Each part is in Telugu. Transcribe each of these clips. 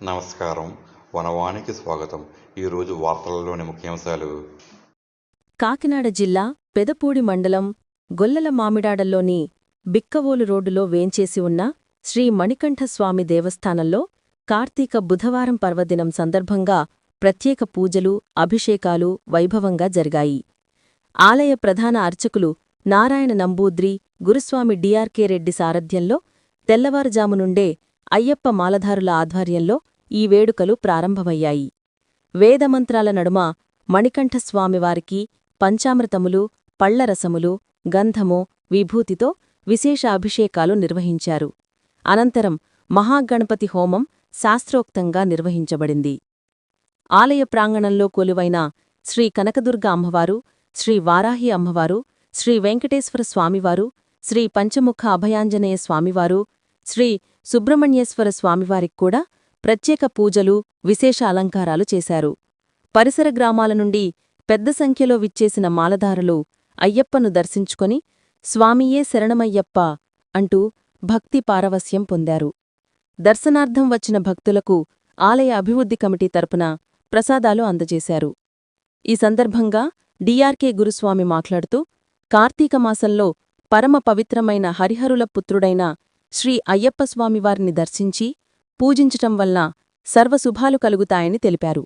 నమస్కారం. వనవానికి స్వాగతం. ఈరోజు వార్తలలోని ముఖ్యాంశాలు. కాకినాడ జిల్లా పెదపూడి మండలం గొల్లల మామిడాడల్లోని బిక్కవోలు రోడ్డులో వేంచేసి ఉన్న శ్రీ మణికంఠస్వామి దేవస్థానంలో కార్తీక బుధవారం పర్వదినం సందర్భంగా ప్రత్యేక పూజలు, అభిషేకాలు వైభవంగా జరిగాయి. ఆలయ ప్రధాన అర్చకులు నారాయణ నంబూద్రి, గురుస్వామి డిఆర్కే రెడ్డి సారథ్యంలో తెల్లవారుజామునుండే అయ్యప్ప మాలధారుల ఆధ్వర్యంలో ఈ వేడుకలు ప్రారంభమయ్యాయి. వేదమంత్రాల నడుమ మణికంఠస్వామివారికి పంచామృతములు, పళ్లరసములు, గంధము, విభూతితో విశేష అభిషేకాలు నిర్వహించారు. అనంతరం మహాగణపతి హోమం శాస్త్రోక్తంగా నిర్వహించబడింది. ఆలయ ప్రాంగణంలో కొలువైన శ్రీ కనకదుర్గ అమ్మవారు, శ్రీ వారాహి అమ్మవారు, శ్రీ వెంకటేశ్వర స్వామివారు, శ్రీ పంచముఖ అభయాంజనేయ స్వామివారు, శ్రీ సుబ్రహ్మణ్యేశ్వర స్వామివారిక్కూడా ప్రత్యేక పూజలు, విశేష అలంకారాలు చేశారు. పరిసర గ్రామాల నుండి పెద్ద సంఖ్యలో విచ్చేసిన మాలధారులు అయ్యప్పను దర్శించుకొని స్వామియే శరణమయ్యప్ప అంటూ భక్తి పారవస్యం పొందారు. దర్శనార్థం వచ్చిన భక్తులకు ఆలయ అభివృద్ధి కమిటీ తరపున ప్రసాదాలు అందజేశారు. ఈ సందర్భంగా డిఆర్కే గురుస్వామి మాట్లాడుతూ, కార్తీకమాసంలో పరమ పవిత్రమైన హరిహరుల పుత్రుడైన శ్రీ అయ్యప్పస్వామివారిని దర్శించి పూజించటం వలన సర్వశుభాలు కలుగుతాయని తెలిపారు.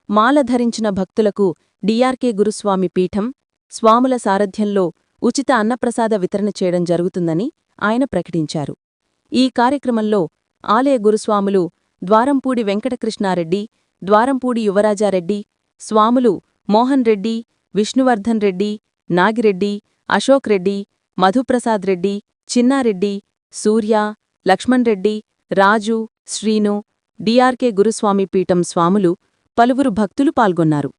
మాల ధరించిన భక్తులకు డిఆర్కే గురుస్వామి పీఠం, స్వాముల సారథ్యంలో ఉచిత అన్నప్రసాద వితరణ చేయడం జరుగుతుందని ఆయన ప్రకటించారు. ఈ కార్యక్రమంలో ఆలయ గురుస్వాములు ద్వారంపూడి వెంకటకృష్ణారెడ్డి, ద్వారంపూడి యువరాజారెడ్డి, స్వాములు మోహన్ రెడ్డి, విష్ణువర్ధన్ రెడ్డి, నాగిరెడ్డి, అశోక్ రెడ్డి, మధుప్రసాద్ రెడ్డి, చిన్నారెడ్డి, సూర్య, లక్ష్మణ్ రెడ్డి, రాజు, శ్రీను, డిఆర్కే గురుస్వామి పీఠం స్వాములు, పలువురు భక్తులు పాల్గొన్నారు.